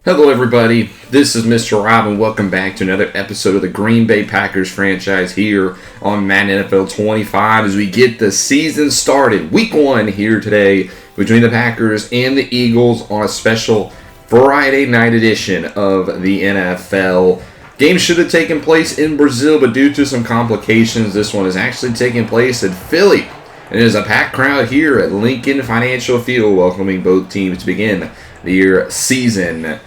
Hello everybody, this is Mr. Rob and welcome back to another episode of the Green Bay Packers franchise here on Madden NFL 25 as we get the season started. Week 1 here today between the Packers and the Eagles on a special Friday night edition of the NFL. Game should have taken place in Brazil, but due to some complications, this one is actually taking place in Philly. And it is a packed crowd here at Lincoln Financial Field welcoming both teams to begin the year season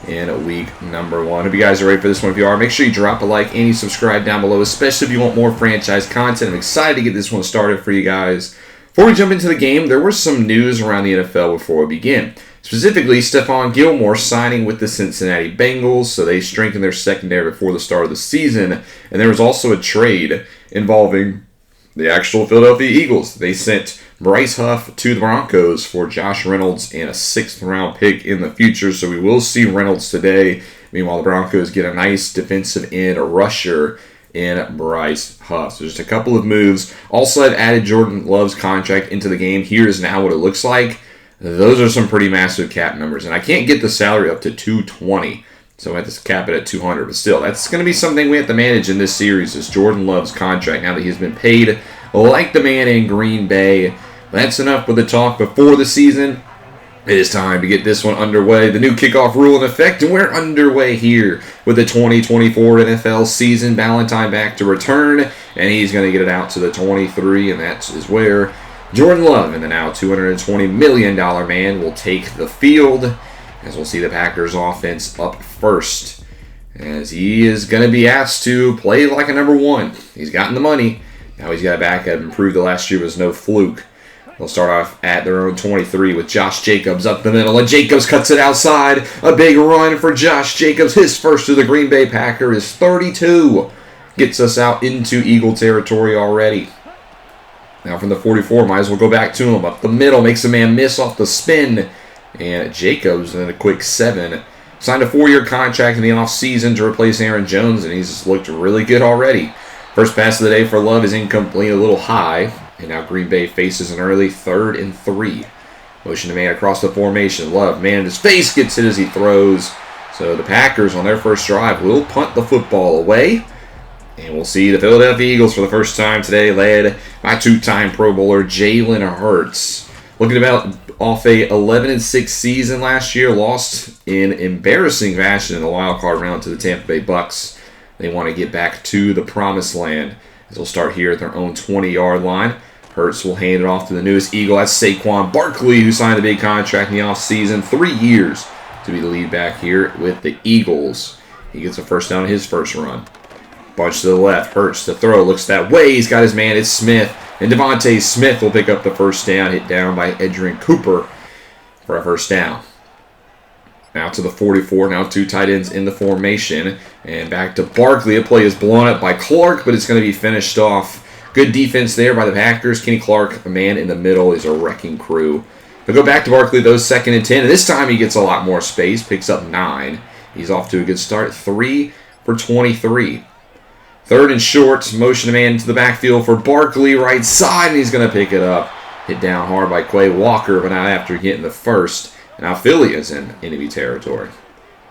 in week number 1. Hope you guys are ready for this one. If you are, make sure you drop a like and you subscribe down below, especially if you want more franchise content. I'm excited to get this one started for you guys. Before we jump into the game, there was some news around the NFL before we begin. Specifically, Stephon Gilmore signing with the Cincinnati Bengals, so they strengthened their secondary before the start of the season. And there was also a trade involving the actual Philadelphia Eagles. They sent Bryce Huff to the Broncos for Josh Reynolds and a 6th-round pick in the future, so we will see Reynolds today. Meanwhile, the Broncos get a nice defensive end rusher in Bryce Huff. So just a couple of moves. Also, I've added Jordan Love's contract into the game. Here is now what it looks like. Those are some pretty massive cap numbers, and I can't get the salary up to $220. So I have to cap it at $200, but still, that's going to be something we have to manage in this series, is Jordan Love's contract, now that he's been paid like the man in Green Bay. That's enough with the talk before the season. It is time to get this one underway. The new kickoff rule in effect, and we're underway here with the 2024 NFL season. Valentine back to return, and he's going to get it out to the 23, and that is where Jordan Love and the now $220 million man will take the field, as we'll see the Packers offense up first, as he is going to be asked to play like a number 1. He's gotten the money. Now he's got to back up and prove that last year was no fluke. They'll start off at their own 23 with Josh Jacobs up the middle, and Jacobs cuts it outside. A big run for Josh Jacobs. His first to the Green Bay Packer is 32. Gets us out into Eagle territory already. Now from the 44, might as well go back to him. Up the middle, makes a man miss off the spin. And Jacobs in a quick 7. Signed a 4-year contract in the offseason to replace Aaron Jones, and he's looked really good already. First pass of the day for Love is incomplete, a little high. And now Green Bay faces an early 3rd and 3. Motion to man across the formation. Love, man in his face, gets it as he throws. So the Packers on their first drive will punt the football away. And we'll see the Philadelphia Eagles for the first time today, led by 2-time Pro Bowler Jalen Hurts. Looking about off a 11-6 season last year, lost in embarrassing fashion in the wild card round to the Tampa Bay Bucks. They want to get back to the promised land, as they'll start here at their own 20-yard line. Hurts will hand it off to the newest Eagle. That's Saquon Barkley, who signed a big contract in the offseason. 3 years to be the lead back here with the Eagles. He gets a first down in his first run. Bunch to the left. Hurts to throw. Looks that way. He's got his man. It's Smith. And Devontae Smith will pick up the first down. Hit down by Edgerrin Cooper for a first down. Now to the 44. Now 2 tight ends in the formation. And back to Barkley. A play is blown up by Clark, but it's going to be finished off. Good defense there by the Packers. Kenny Clark, a man in the middle, is a wrecking crew. They'll go back to Barkley, though, 2nd and 10. And this time he gets a lot more space. Picks up 9. He's off to a good start. 3 for 23. 3rd and short. Motion to man into the backfield for Barkley. Right side, and he's going to pick it up. Hit down hard by Quay Walker, but not after getting the first. And now Philly is in enemy territory.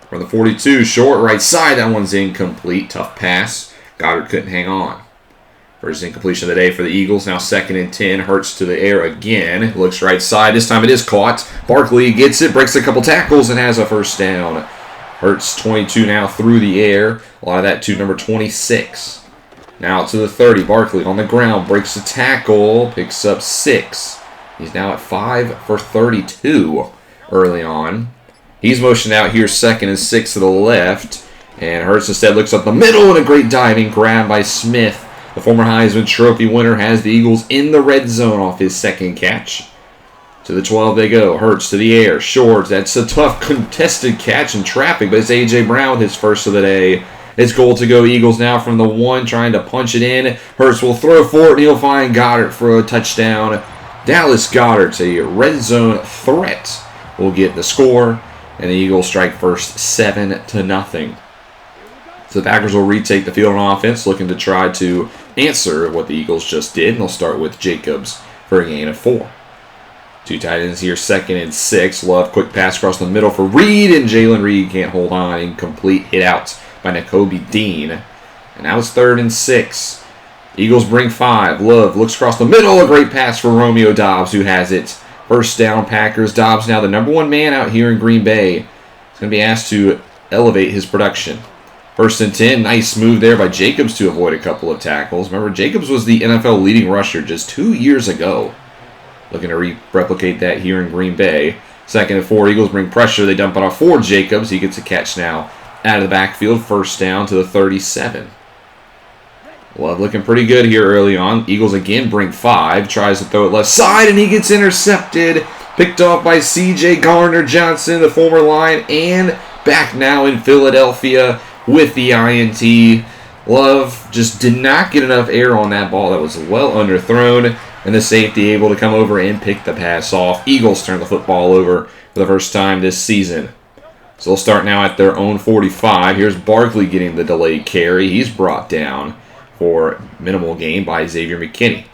From the 42, short right side. That one's incomplete. Tough pass. Goddard couldn't hang on. First incompletion of the day for the Eagles. Now 2nd and 10. Hurts to the air again. Looks right side. This time it is caught. Barkley gets it. Breaks a couple tackles and has a first down. Hurts 22 now through the air. A lot of that to number 26. Now to the 30. Barkley on the ground. Breaks the tackle. Picks up 6. He's now at 5 for 32 early on. He's motioned out here 2nd and 6 to the left. And Hurts instead looks up the middle, and a great diving grab by Smith. The former Heisman Trophy winner has the Eagles in the red zone off his 2nd catch. To the 12 they go. Hurts to the air. Short. That's a tough contested catch in traffic, but it's A.J. Brown with his first of the day. It's goal to go Eagles now from the 1, trying to punch it in. Hurts will throw for it, and he'll find Goddard for a touchdown. Dallas Goddard's a red zone threat will get the score, and the Eagles strike first 7-0. So the Packers will retake the field on offense, looking to try to answer what the Eagles just did, and they'll start with Jacobs for a gain of 4. Two tight ends here, 2nd and 6. Love, quick pass across the middle for Reed, and Jalen Reed can't hold on. Incomplete, hit out by Nakobe Dean. And now it's 3rd and 6. Eagles bring 5. Love looks across the middle. A great pass for Romeo Doubs, who has it. First down, Packers. Doubs now the #1 man out here in Green Bay. He's going to be asked to elevate his production. 1st and 10. Nice move there by Jacobs to avoid a couple of tackles. Remember, Jacobs was the NFL leading rusher just 2 years ago. Looking to replicate that here in Green Bay. 2nd and 4. Eagles bring pressure. They dump it off for Jacobs. He gets a catch now out of the backfield. First down to the 37. Love looking pretty good here early on. Eagles again bring 5. Tries to throw it left side, and he gets intercepted. Picked off by C.J. Gardner-Johnson, the former Lion, and back now in Philadelphia with the INT. Love just did not get enough air on that ball. That was well underthrown. And the safety able to come over and pick the pass off. Eagles turn the football over for the first time this season. So they'll start now at their own 45. Here's Barkley getting the delayed carry. He's brought down for minimal gain by Xavier McKinney.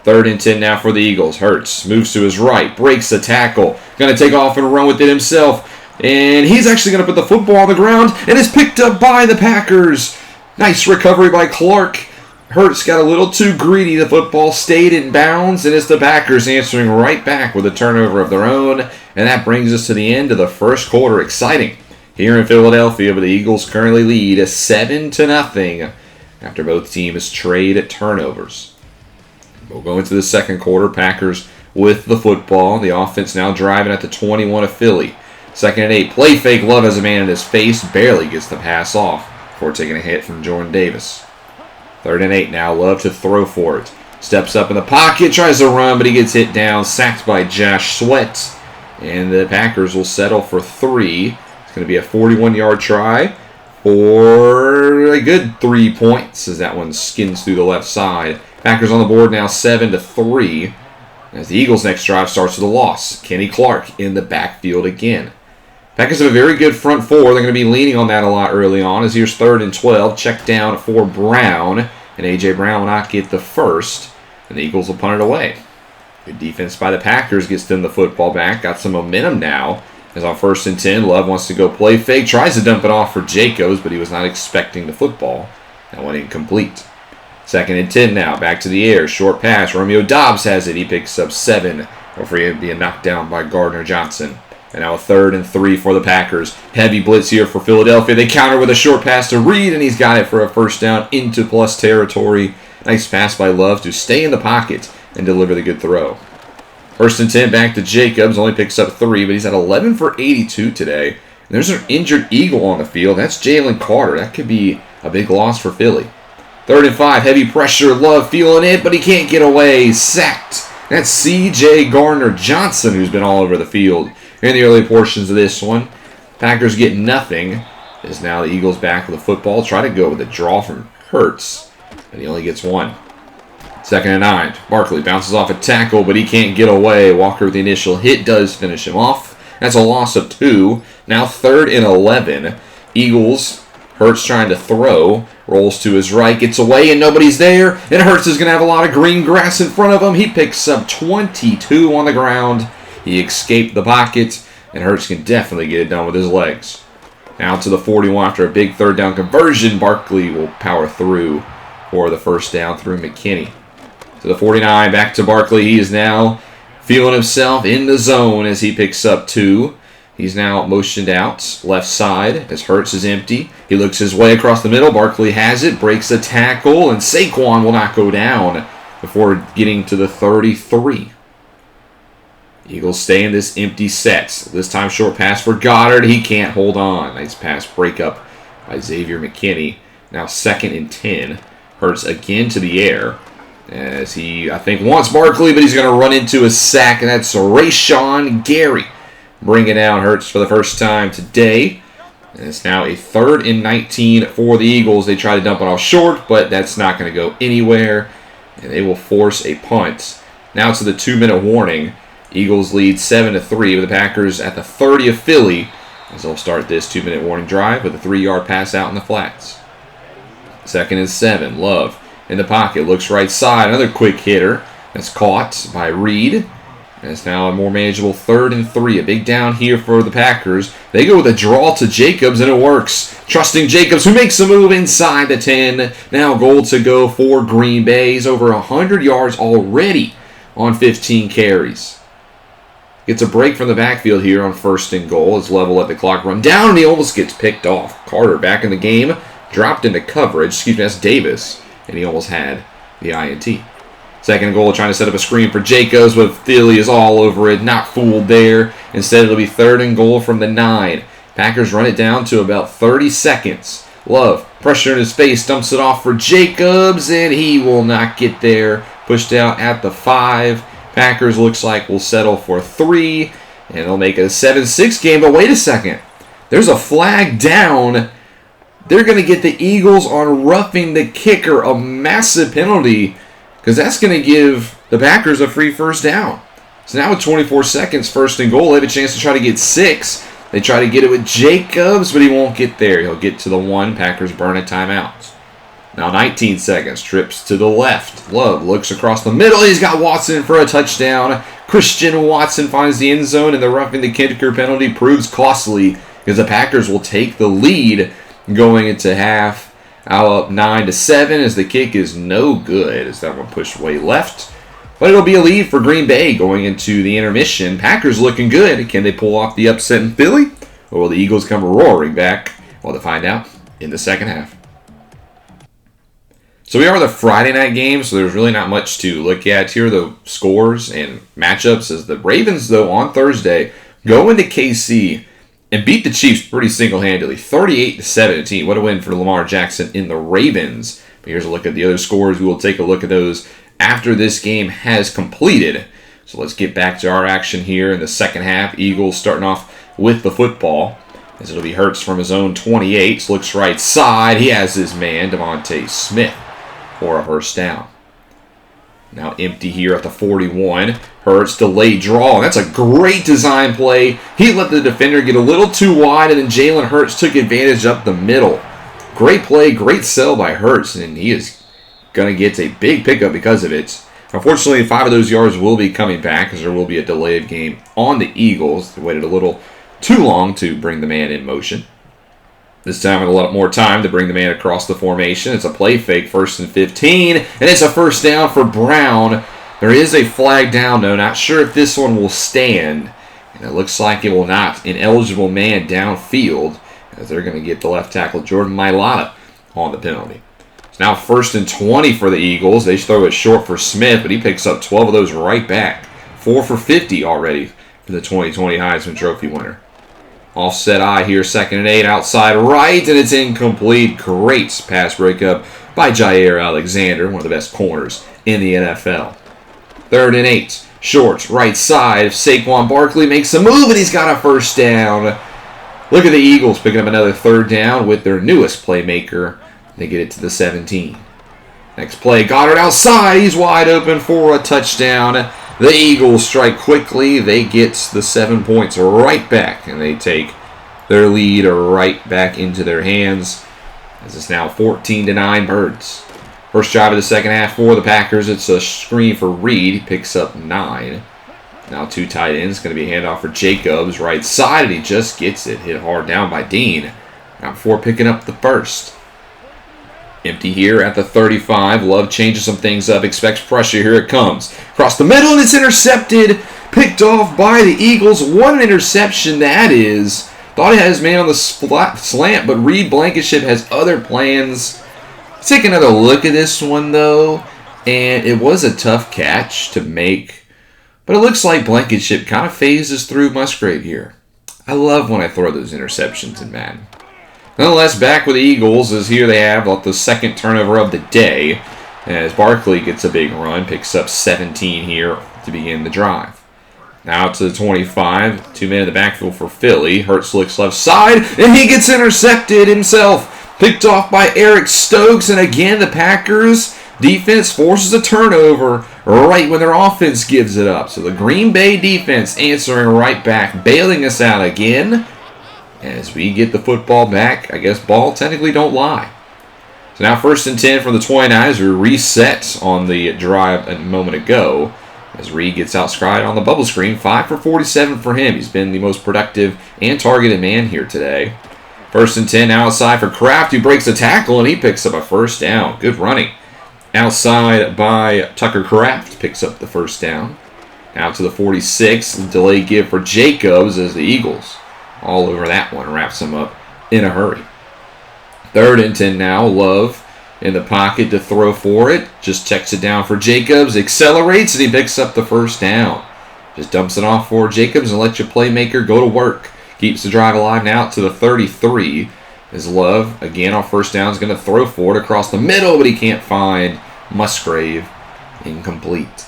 3rd and 10 now for the Eagles. Hurts moves to his right, breaks the tackle. Going to take off and run with it himself. And he's actually going to put the football on the ground and is picked up by the Packers. Nice recovery by Clark. Hurts got a little too greedy. The football stayed in bounds, and it's the Packers answering right back with a turnover of their own. And that brings us to the end of the first quarter. Exciting here in Philadelphia, but the Eagles currently lead 7-0 after both teams trade turnovers. We'll go into the second quarter. Packers with the football. The offense now driving at the 21 of Philly. 2nd and 8. Play fake. Love has a man in his face. Barely gets the pass off before taking a hit from Jordan Davis. 3rd and 8 now. Love to throw for it. Steps up in the pocket. Tries to run, but he gets hit down. Sacked by Josh Sweat. And the Packers will settle for 3. It's going to be a 41-yard try for a good 3 points as that one skins through the left side. Packers on the board now 7-3. As the Eagles' next drive starts with a loss. Kenny Clark in the backfield again. Packers have a very good front four. They're going to be leaning on that a lot early on. As here's 3rd and 12. Check down for Brown. And A.J. Brown will not get the first. And the Eagles will punt it away. Good defense by the Packers gets them the football back. Got some momentum now. As on 1st and 10, Love wants to go play fake. Tries to dump it off for Jacobs, but he was not expecting the football. That one incomplete. 2nd and 10 now. Back to the air. Short pass. Romeo Doubs has it. He picks up 7 before he being knocked down by Gardner-Johnson. And now a 3rd and 3 for the Packers. Heavy blitz here for Philadelphia. They counter with a short pass to Reed, and he's got it for a first down into plus territory. Nice pass by Love to stay in the pocket and deliver the good throw. 1st and 10 back to Jacobs. Only picks up 3, but he's at 11 for 82 today. And there's an injured Eagle on the field. That's Jalen Carter. That could be a big loss for Philly. 3rd and 5. Heavy pressure. Love feeling it, but he can't get away. Sacked. That's C.J. Gardner-Johnson, who's been all over the field in the early portions of this one. Packers get nothing. As now the Eagles back with the football. Try to go with a draw from Hurts, but he only gets 1. 2nd and 9. Barkley bounces off a tackle, but he can't get away. Walker with the initial hit does finish him off. That's a loss of 2. Now 3rd and 11. Eagles. Hurts trying to throw. Rolls to his right. Gets away and nobody's there. And Hurts is going to have a lot of green grass in front of him. He picks up 22 on the ground. He escaped the pocket. And Hurts can definitely get it done with his legs. Now to the 41 after a big 3rd down conversion. Barkley will power through for the first down through McKinney. To the 49, back to Barkley. He is now feeling himself in the zone as he picks up 2. He's now motioned out left side as Hurts is empty. He looks his way across the middle. Barkley has it, breaks a tackle, and Saquon will not go down before getting to the 33. Eagles stay in this empty set. This time short pass for Goddard. He can't hold on. Nice pass breakup by Xavier McKinney. Now 2nd and 10. Hurts again to the air. As he, I think, wants Barkley, but he's going to run into a sack, and that's Rashawn Gary. Bringing down Hurts for the first time today. And it's now a 3rd and 19 for the Eagles. They try to dump it off short, but that's not going to go anywhere. And they will force a punt. Now to the 2-minute warning. Eagles lead 7-3 with the Packers at the 30 of Philly. As they'll start this 2-minute warning drive with a 3-yard pass out in the flats. 2nd and 7. Love in the pocket. Looks right side. Another quick hitter. That's caught by Reed. And it's now a more manageable 3rd and 3. A big down here for the Packers. They go with a draw to Jacobs, and it works. Trusting Jacobs, who makes a move inside the 10. Now goal to go for Green Bay. He's over 100 yards already on 15 carries. Gets a break from the backfield here on 1st and goal. It's level at the clock run down, and he almost gets picked off. Carter back in the game. Dropped into coverage. Excuse me, that's Davis. And he almost had the INT. 2nd goal, trying to set up a screen for Jacobs, but Philly is all over it. Not fooled there. Instead, it'll be 3rd and goal from the 9. Packers run it down to about 30 seconds. Love, pressure in his face, dumps it off for Jacobs, and he will not get there. Pushed out at the 5. Packers looks like will settle for 3, and they'll make it a 7-6 game. But wait a second. There's a flag down. They're going to get the Eagles on roughing the kicker, a massive penalty, because that's going to give the Packers a free 1st down. So now with 24 seconds, 1st and goal, they have a chance to try to get 6. They try to get it with Jacobs, but he won't get there. He'll get to the 1. Packers burn a timeout. Now 19 seconds, trips to the left. Love looks across the middle. He's got Watson for a touchdown. Christian Watson finds the end zone, and the roughing the kicker penalty proves costly because the Packers will take the lead going into half. Out up 9-7 as the kick is no good as that one pushed way left. But it'll be a lead for Green Bay going into the intermission. Packers looking good. Can they pull off the upset in Philly? Or will the Eagles come roaring back? Well, to find out in the 2nd half. So we are the Friday night game, so there's really not much to look at here. The scores and matchups as the Ravens, though, on Thursday go into KC and beat the Chiefs pretty single-handedly, 38-17. What a win for Lamar Jackson in the Ravens. But here's a look at the other scores. We will take a look at those after this game has completed. So let's get back to our action here in the 2nd half. Eagles starting off with the football, as it'll be Hurts from his own 28. Looks right side. He has his man, Devontae Smith, for a 1st down. Now empty here at the 41. Hurts delayed draw. That's a great design play. He let the defender get a little too wide, and then Jalen Hurts took advantage up the middle. Great play, great sell by Hurts, and he is going to get a big pickup because of it. Unfortunately, 5 of those yards will be coming back because there will be a delay of game on the Eagles. They waited a little too long to bring the man in motion. This time with a lot more time to bring the man across the formation. It's a play fake, 1st and 15, and it's a 1st down for Brown. There is a flag down, though. Not sure if this one will stand, and it looks like it will not. Ineligible man downfield, as they're going to get the left tackle, Jordan Mailata, on the penalty. It's now 1st and 20 for the Eagles. They throw it short for Smith, but he picks up 12 of those right back. 4 for 50 already for the 2020 Heisman Trophy winner. Offset eye here, 2nd and 8, outside right, and it's incomplete. Great pass breakup by Jair Alexander, one of the best corners in the NFL. 3rd and 8, short, right side. Saquon Barkley makes a move, and he's got a 1st down. Look at the Eagles picking up another 3rd down with their newest playmaker. They get it to the 17. Next play, Goddard outside. He's wide open for a touchdown. The Eagles strike quickly. They get the 7 points right back, and they take their lead right back into their hands. As it's now 14-9 Birds. First drive of the 2nd half for the Packers. It's a screen for Reed. He picks up 9. Now 2 tight ends. Going to be a handoff for Jacobs. Right side, and he just gets it. Hit hard down by Dean. Now before picking up the 1st. Empty here at the 35. Love changes some things up. Expects pressure. Here it comes. Across the middle, and it's intercepted. Picked off by the Eagles. What an interception that is. Thought he had his man on the slant, but Reed Blankenship has other plans. Let's take another look at this one, though. And it was a tough catch to make. But it looks like Blankenship kind of phases through Musgrave here. I love when I throw those interceptions in Madden. Nonetheless, back with the Eagles, as here they have the 2nd turnover of the day. As Barkley gets a big run, picks up 17 here to begin the drive. Now to the 25, 2 men in the backfield for Philly. Hurts looks left side, and he gets intercepted himself. Picked off by Eric Stokes, and again the Packers defense forces a turnover right when their offense gives it up. So the Green Bay defense answering right back, bailing us out again. As we get the football back, I guess ball technically don't lie. So now 1st and 10 from the 29 as we reset on the drive a moment ago. As Reed gets outscried on the bubble screen. 5 for 47 for him. He's been the most productive and targeted man here today. 1st and 10 outside for Kraft, who breaks a tackle, and he picks up a first down. Good running. Outside by Tucker Kraft, picks up the first down. Out to the 46, delay give for Jacobs as the Eagles all over that one, wraps him up in a hurry. 3rd and 10 now, Love in the pocket to throw for it. Just checks it down for Jacobs, accelerates, and he picks up the first down. Just dumps it off for Jacobs and lets your playmaker go to work. Keeps the drive alive now to the 33. As Love, again on first down, is going to throw for it across the middle, but he can't find Musgrave. Incomplete.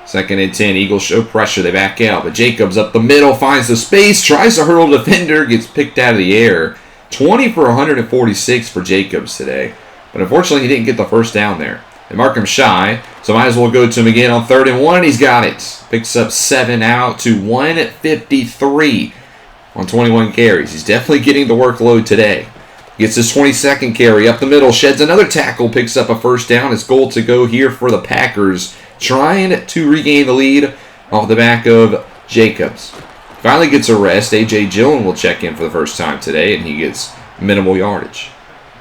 2nd and 10, Eagles show pressure, they back out, but Jacobs up the middle, finds the space, tries to hurdle the defender, gets picked out of the air. 20 for 146 for Jacobs today, but unfortunately he didn't get the first down there. They mark him shy, so might as well go to him again on 3rd and 1, and he's got it. Picks up 7 out to 153 on 21 carries. He's definitely getting the workload today. Gets his 22nd carry up the middle, sheds another tackle, picks up a first down. It's goal to go here for the Packers, trying to regain the lead off the back of Jacobs. Finally gets a rest. A.J. Dillon will check in for the first time today, and he gets minimal yardage.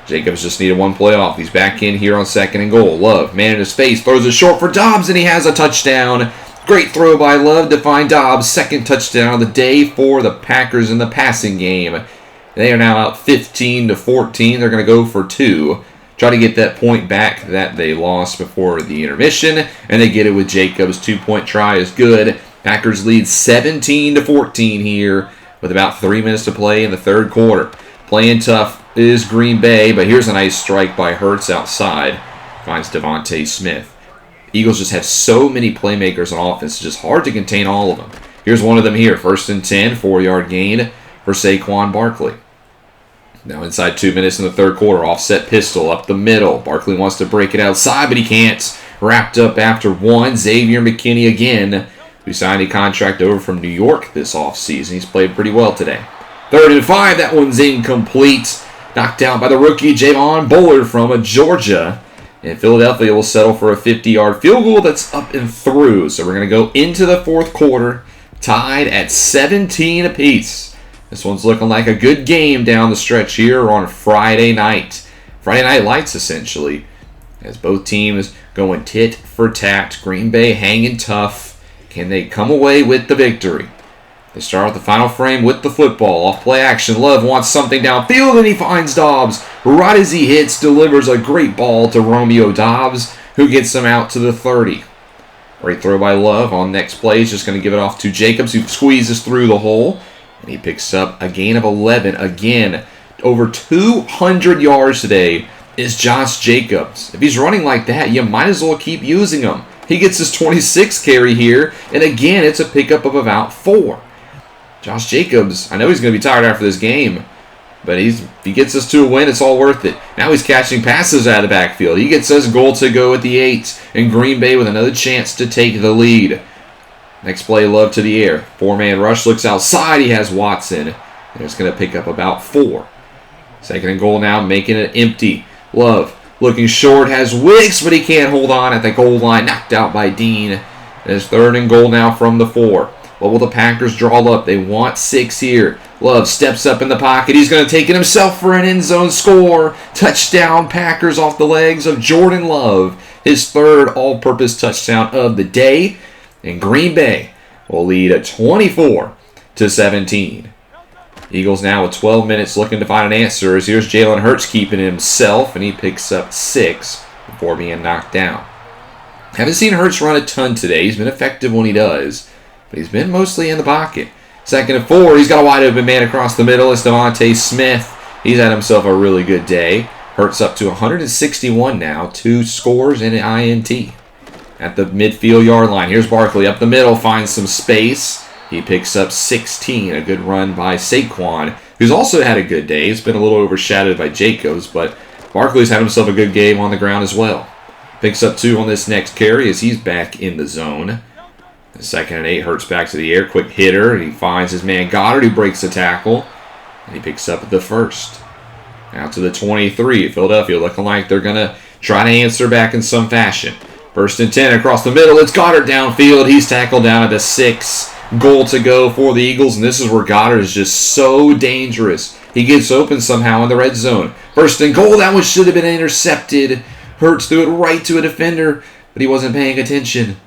Jacobs just needed one play off. He's back in here on 2nd and goal. Love, man in his face, throws it short for Dobbs, and he has a touchdown. Great throw by Love to find Dobbs. 2nd touchdown of the day for the Packers in the passing game. They are now out 15 to 14. They're going to go for 2. Try to get that point back that they lost before the intermission, and they get it with Jacobs. 2-point try is good. Packers lead 17 to 14 here with about 3 minutes to play in the 3rd quarter. Playing tough is Green Bay, but here's a nice strike by Hurts outside. Finds Devontae Smith. Eagles just have so many playmakers on offense. It's just hard to contain all of them. Here's one of them here. 1st and 10, 4-yard gain for Saquon Barkley. Now inside 2 minutes in the 3rd quarter, offset pistol up the middle. Barkley wants to break it outside, but he can't. Wrapped up after 1. Xavier McKinney again, who signed a contract over from New York this offseason. He's played pretty well today. 3rd and 5, that one's incomplete. Knocked out by the rookie Javon Bullard from Georgia. And Philadelphia will settle for a 50-yard field goal that's up and through. So we're going to go into the 4th quarter, tied at 17 apiece. This one's looking like a good game down the stretch here on Friday night. Friday Night Lights, essentially, as both teams going tit for tat. Green Bay hanging tough. Can they come away with the victory? They start with the final frame with the football. Off play action. Love wants something downfield, and he finds Dobbs. Right as he hits, delivers a great ball to Romeo Dobbs, who gets him out to the 30. Great throw by Love on next play. He's just going to give it off to Jacobs, who squeezes through the hole. And he picks up a gain of 11. Again, over 200 yards today is Josh Jacobs. If he's running like that, you might as well keep using him. He gets his 26th carry here. And again, it's a pickup of about 4. Josh Jacobs, I know he's going to be tired after this game, but if he gets us to a win, it's all worth it. Now he's catching passes out of the backfield. He gets us goal to go at the 8. And Green Bay with another chance to take the lead. Next play, Love to the air. 4-man rush, looks outside. He has Watson. And it's going to pick up about 4. 2nd and goal now, making it empty. Love looking short, has Wicks, but he can't hold on at the goal line. Knocked out by Dean. And it's 3rd and goal now from the 4. What will the Packers draw up? They want 6 here. Love steps up in the pocket. He's going to take it himself for an end zone score. Touchdown, Packers off the legs of Jordan Love. His 3rd all-purpose touchdown of the day. And Green Bay will lead at 24 to 17. Eagles now with 12 minutes looking to find an answer. As here's Jalen Hurts keeping himself, and he picks up 6 before being knocked down. Haven't seen Hurts run a ton today. He's been effective when he does, but he's been mostly in the pocket. 2nd and 4, he's got a wide open man across the middle. It's Devontae Smith. He's had himself a really good day. Hurts up to 161 now, 2 scores and an INT. At the midfield yard line, here's Barkley up the middle, finds some space. He picks up 16, a good run by Saquon, who's also had a good day. He's been a little overshadowed by Jacobs, but Barkley's had himself a good game on the ground as well. Picks up 2 on this next carry as he's back in the zone. The 2nd and 8, Hurts back to the air, quick hitter, and he finds his man Goddard, who breaks the tackle, and he picks up the 1st. Out to the 23, Philadelphia looking like they're going to try to answer back in some fashion. First and 10 across the middle. It's Goddard downfield. He's tackled down at the 6. Goal to go for the Eagles, and this is where Goddard is just so dangerous. He gets open somehow in the red zone. First and goal. That one should have been intercepted. Hurts threw it right to a defender, but he wasn't paying attention.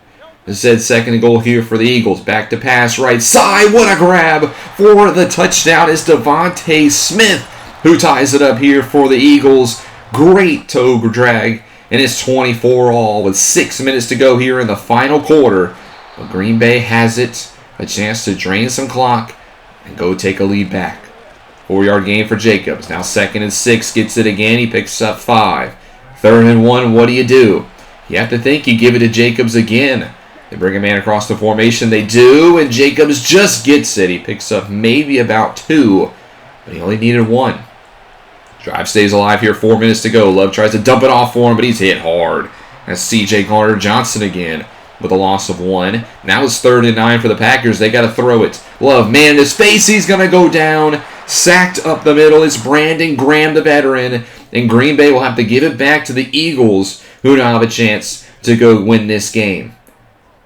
Instead, second and goal here for the Eagles. Back to pass, right side. What a grab for the touchdown is Devontae Smith, who ties it up here for the Eagles. Great toe drag, and it's 24-all with 6 minutes to go here in the final quarter. But Green Bay has it, a chance to drain some clock and go take a lead back. 4-yard gain for Jacobs. Now second and 6, gets it again. He picks up 5. Third and 1, what do? You have to think you give it to Jacobs again. They bring a man across the formation. They do, and Jacobs just gets it. He picks up maybe about 2, but he only needed 1. Drive stays alive here. 4 minutes to go. Love tries to dump it off for him, but he's hit hard. That's C.J. Gardner-Johnson again with a loss of 1. Now it's 3rd and 9 for the Packers. They got to throw it. Love, man in his face. He's going to go down. Sacked up the middle. It's Brandon Graham, the veteran. And Green Bay will have to give it back to the Eagles, who now have a chance to go win this game.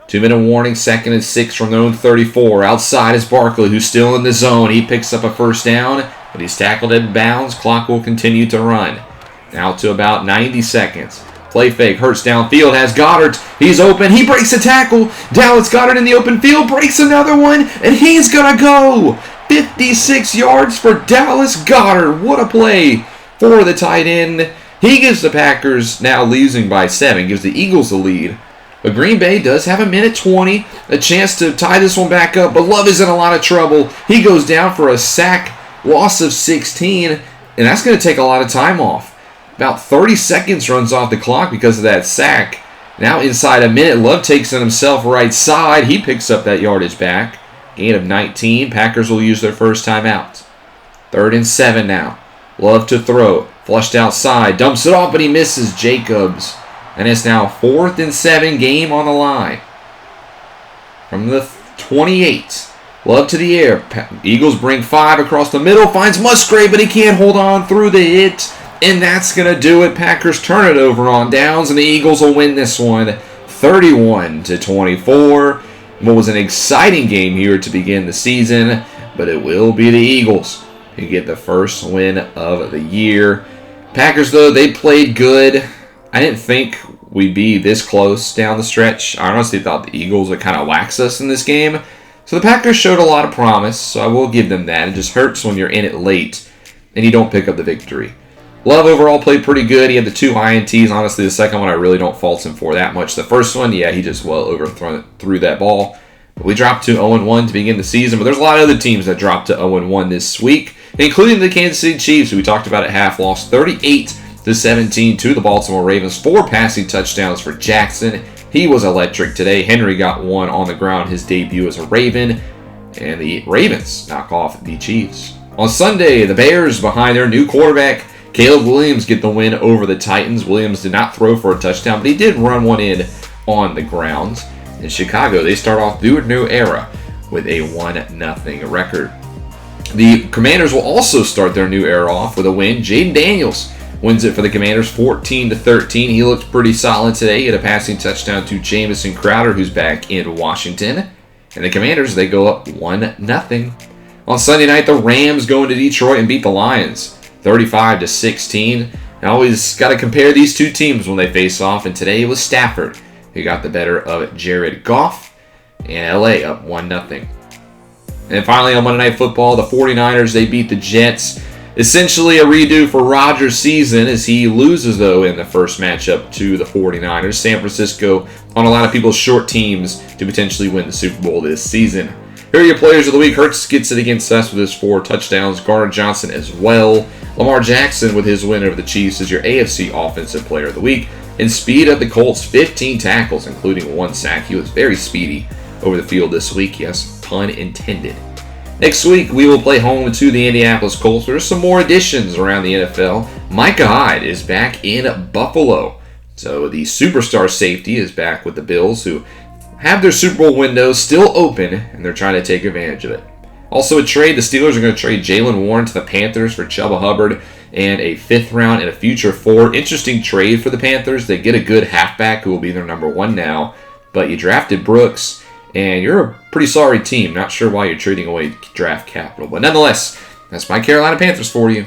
2-minute warning, 2nd and 6 from their own 34. Outside is Barkley, who's still in the zone. He picks up a first down, but he's tackled in bounds. Clock will continue to run. Now to about 90 seconds. Play fake, Hurts downfield, has Goddard. He's open, he breaks a tackle. Dallas Goddard in the open field, breaks another one, and he's going to go. 56 yards for Dallas Goddard. What a play for the tight end. He gives the Packers, now losing by 7, gives the Eagles the lead. But Green Bay does have a minute 20, a chance to tie this one back up, but Love is in a lot of trouble. He goes down for a sack, loss of 16, and that's going to take a lot of time off. About 30 seconds runs off the clock because of that sack. Now inside a minute, Love takes it himself right side. He picks up that yardage back. Gain of 19. Packers will use their first timeout. 3rd and 7 now. Love to throw. Flushed outside. Dumps it off, but he misses Jacobs. And it's now 4th and 7, game on the line. From the 28. Love to the air. Eagles bring 5 across the middle. Finds Musgrave, but he can't hold on through the hit. And that's going to do it. Packers turn it over on downs, and the Eagles will win this one 31-24. What was an exciting game here to begin the season, but it will be the Eagles who get the first win of the year. Packers, though, they played good. I didn't think we'd be this close down the stretch. I honestly thought the Eagles would kind of wax us in this game. So the Packers showed a lot of promise, so I will give them that. It just hurts when you're in it late and you don't pick up the victory. Love overall played pretty good. He had the 2 INTs. Honestly, the second one I really don't fault him for that much. The first one, yeah, he just well threw that ball. But we dropped to 0-1 to begin the season, but there's a lot of other teams that dropped to 0-1 this week, including the Kansas City Chiefs, who we talked about at half, lost 38-17 to the Baltimore Ravens. 4 passing touchdowns for Jackson. He was electric today. Henry got 1 on the ground, his debut as a Raven, and the Ravens knock off the Chiefs. On Sunday, the Bears, behind their new quarterback, Caleb Williams, get the win over the Titans. Williams did not throw for a touchdown, but he did run one in on the ground. In Chicago, they start off their new era with a 1-0 record. The Commanders will also start their new era off with a win. Jaden Daniels wins it for the Commanders 14-13. He looked pretty solid today. He had a passing touchdown to Jamison Crowder, who's back in Washington. And the Commanders, they go up 1-0. On Sunday night, the Rams go into Detroit and beat the Lions 35-16. I always got to compare these two teams when they face off, and today it was Stafford who got the better of Jared Goff, and LA up 1-0. And finally on Monday Night Football, the 49ers, they beat the Jets. Essentially a redo for Rodgers' season as he loses, though, in the first matchup to the 49ers. San Francisco on a lot of people's short teams to potentially win the Super Bowl this season. Here are your players of the week. Hurts gets it against us with his 4 touchdowns. Gardner-Johnson as well. Lamar Jackson with his win over the Chiefs is your AFC Offensive Player of the Week. And speed of the Colts, 15 tackles, including 1 sack. He was very speedy over the field this week. Yes, pun intended. Next week, we will play home to the Indianapolis Colts. There's some more additions around the NFL. Micah Hyde is back in Buffalo. So the superstar safety is back with the Bills, who have their Super Bowl window still open, and they're trying to take advantage of it. Also a trade, the Steelers are going to trade Jalen Warren to the Panthers for Chuba Hubbard and a 5th round and a future 4. Interesting trade for the Panthers. They get a good halfback who will be their number 1 now. But you drafted Brooks, and you're a pretty sorry team. Not sure why you're trading away draft capital. But nonetheless, that's my Carolina Panthers for you.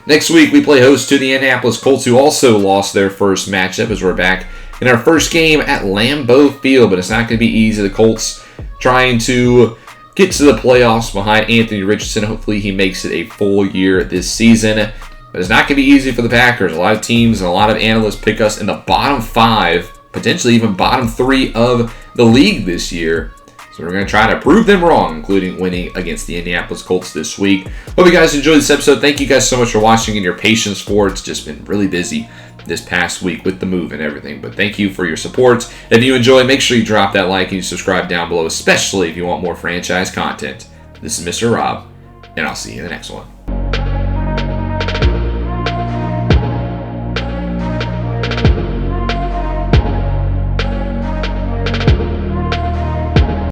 Next week, we play host to the Indianapolis Colts, who also lost their first matchup, as we're back in our first game at Lambeau Field. But it's not going to be easy. The Colts trying to get to the playoffs behind Anthony Richardson. Hopefully he makes it a full year this season. But it's not going to be easy for the Packers. A lot of teams and a lot of analysts pick us in the bottom 5, potentially even bottom 3 of the league this year. So we're going to try to prove them wrong, including winning against the Indianapolis Colts this week. Hope you guys enjoyed this episode. Thank you guys so much for watching and your patience for it. It's just been really busy this past week with the move and everything. But thank you for your support. If you enjoy, make sure you drop that like and you subscribe down below, especially if you want more franchise content. This is Mr. Rob, and I'll see you in the next one.